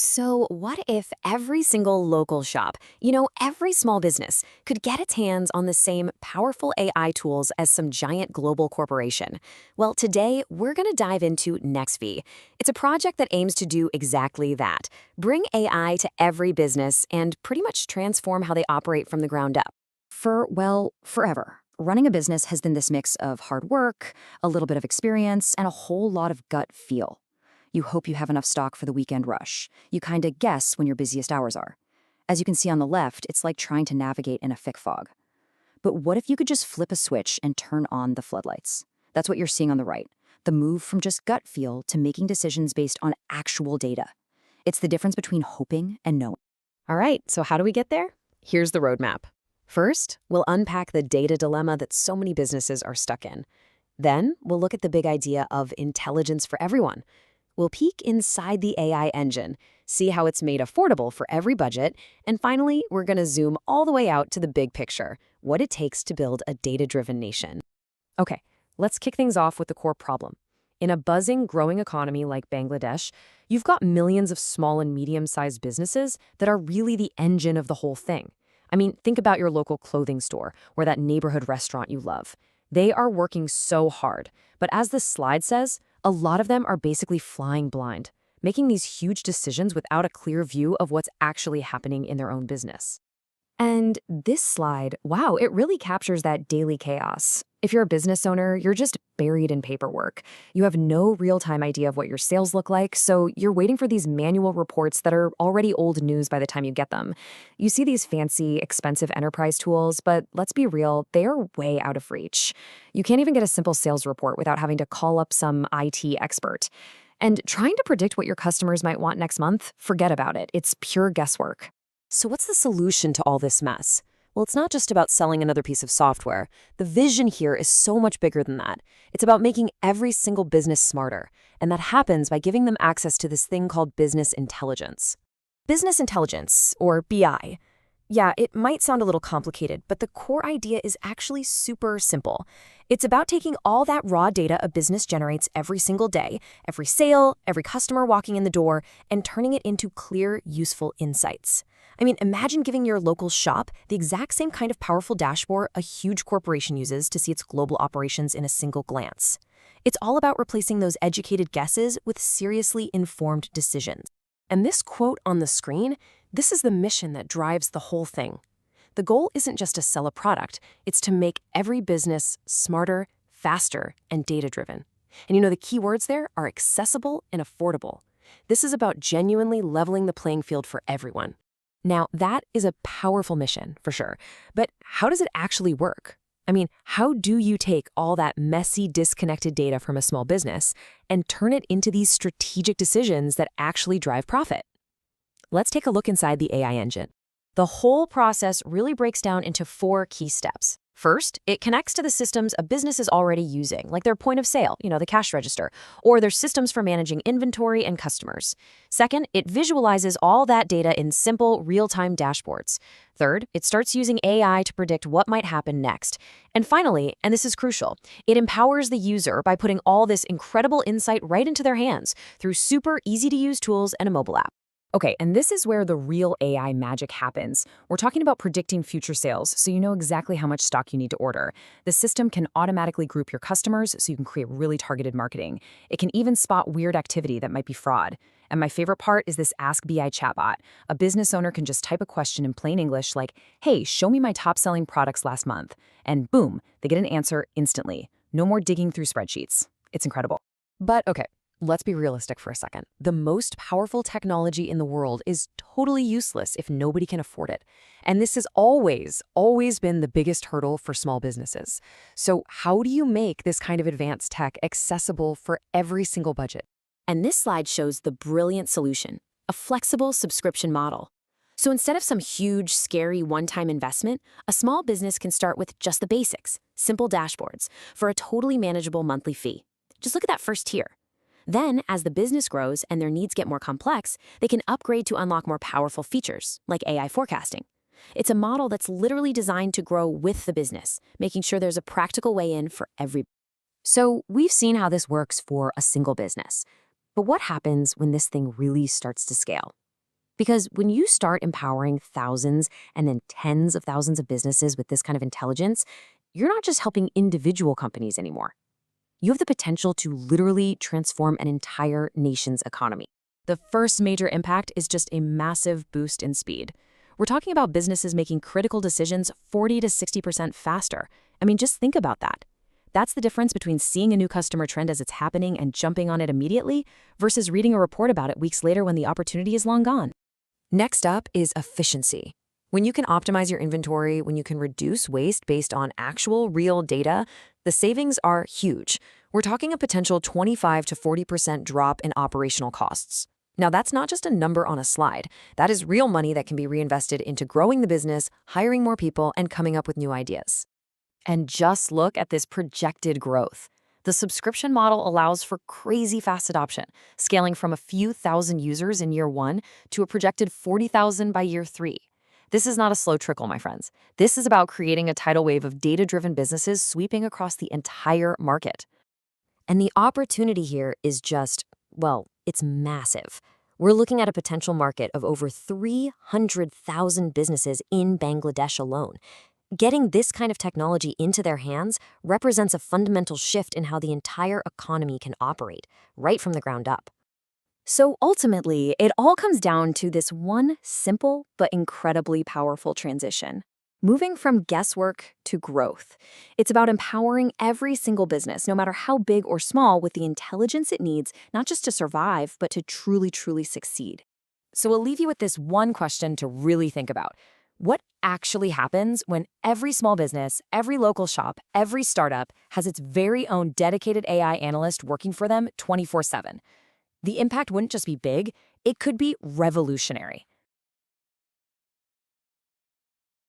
So, what if every single local shop, every small business, could get its hands on the same powerful AI tools as some giant global corporation? Well, today we're going to dive into NextV. It's a project that aims to do exactly that, bring AI to every business and pretty much transform how they operate from the ground up. Forever. Running a business has been this mix of hard work, a little bit of experience, and a whole lot of gut feel. You hope you have enough stock for the weekend rush. You kinda guess when your busiest hours are. As you can see on the left, it's like trying to navigate in a thick fog. But what if you could just flip a switch and turn on the floodlights? That's what you're seeing on the right. The move from just gut feel to making decisions based on actual data. It's the difference between hoping and knowing. All right, so how do we get there? Here's the roadmap. First, we'll unpack the data dilemma that so many businesses are stuck in. Then, we'll look at the big idea of intelligence for everyone. We'll peek inside the AI engine, see how it's made affordable for every budget, and finally, we're going to zoom all the way out to the big picture, what it takes to build a data-driven nation. Okay, let's kick things off with the core problem. In a buzzing, growing economy like Bangladesh, you've got millions of small and medium-sized businesses that are really the engine of the whole thing. I mean, think about your local clothing store or that neighborhood restaurant you love. They are working so hard, but as this slide says, a lot of them are basically flying blind, making these huge decisions without a clear view of what's actually happening in their own business. And this slide, wow, it really captures that daily chaos. If you're a business owner, you're just buried in paperwork. You have no real-time idea of what your sales look like, so you're waiting for these manual reports that are already old news by the time you get them. You see these fancy, expensive enterprise tools, but let's be real, they are way out of reach. You can't even get a simple sales report without having to call up some IT expert. And trying to predict what your customers might want next month, forget about it. It's pure guesswork. So what's the solution to all this mess? Well, it's not just about selling another piece of software. The vision here is so much bigger than that. It's about making every single business smarter, and that happens by giving them access to this thing called business intelligence. Business intelligence, or BI. Yeah, it might sound a little complicated, but the core idea is actually super simple. It's about taking all that raw data a business generates every single day, every sale, every customer walking in the door, and turning it into clear, useful insights. I mean, imagine giving your local shop the exact same kind of powerful dashboard a huge corporation uses to see its global operations in a single glance. It's all about replacing those educated guesses with seriously informed decisions. And this quote on the screen, this is the mission that drives the whole thing. The goal isn't just to sell a product, it's to make every business smarter, faster, and data-driven. And the key words there are accessible and affordable. This is about genuinely leveling the playing field for everyone. Now, that is a powerful mission, for sure. But how does it actually work? I mean, how do you take all that messy, disconnected data from a small business and turn it into these strategic decisions that actually drive profit? Let's take a look inside the AI engine. The whole process really breaks down into 4 key steps. First, it connects to the systems a business is already using, like their point of sale, the cash register, or their systems for managing inventory and customers. Second, it visualizes all that data in simple, real-time dashboards. Third, it starts using AI to predict what might happen next. And finally, and this is crucial, it empowers the user by putting all this incredible insight right into their hands through super easy-to-use tools and a mobile app. Okay, and this is where the real AI magic happens. We're talking about predicting future sales, so you know exactly how much stock you need to order. The system can automatically group your customers, so you can create really targeted marketing. It can even spot weird activity that might be fraud. And my favorite part is this Ask BI chatbot. A business owner can just type a question in plain English like, hey, show me my top-selling products last month. And boom, they get an answer instantly. No more digging through spreadsheets. It's incredible. But okay, let's be realistic for a second. The most powerful technology in the world is totally useless if nobody can afford it. And this has always been the biggest hurdle for small businesses. So how do you make this kind of advanced tech accessible for every single budget? And this slide shows the brilliant solution, a flexible subscription model. So instead of some huge, scary one-time investment, a small business can start with just the basics, simple dashboards, for a totally manageable monthly fee. Just look at that first tier. Then, as the business grows and their needs get more complex, they can upgrade to unlock more powerful features, like AI forecasting. It's a model that's literally designed to grow with the business, making sure there's a practical way in for every. So we've seen how this works for a single business. But what happens when this thing really starts to scale? Because when you start empowering thousands and then tens of thousands of businesses with this kind of intelligence, you're not just helping individual companies anymore. You have the potential to literally transform an entire nation's economy. The first major impact is just a massive boost in speed. We're talking about businesses making critical decisions 40 to 60% faster. I mean, just think about that. That's the difference between seeing a new customer trend as it's happening and jumping on it immediately versus reading a report about it weeks later when the opportunity is long gone. Next up is efficiency. When you can optimize your inventory, when you can reduce waste based on actual, real data, the savings are huge. We're talking a potential 25 to 40% drop in operational costs. Now, that's not just a number on a slide. That is real money that can be reinvested into growing the business, hiring more people, and coming up with new ideas. And just look at this projected growth. The subscription model allows for crazy fast adoption, scaling from a few thousand users in year 1 to a projected 40,000 by year 3. This is not a slow trickle, my friends. This is about creating a tidal wave of data-driven businesses sweeping across the entire market. And the opportunity here is just, well, it's massive. We're looking at a potential market of over 300,000 businesses in Bangladesh alone. Getting this kind of technology into their hands represents a fundamental shift in how the entire economy can operate, right from the ground up. So ultimately, it all comes down to this one simple but incredibly powerful transition. Moving from guesswork to growth. It's about empowering every single business, no matter how big or small, with the intelligence it needs, not just to survive, but to truly, truly succeed. So we'll leave you with this one question to really think about. What actually happens when every small business, every local shop, every startup has its very own dedicated AI analyst working for them 24/7? The impact wouldn't just be big, it could be revolutionary.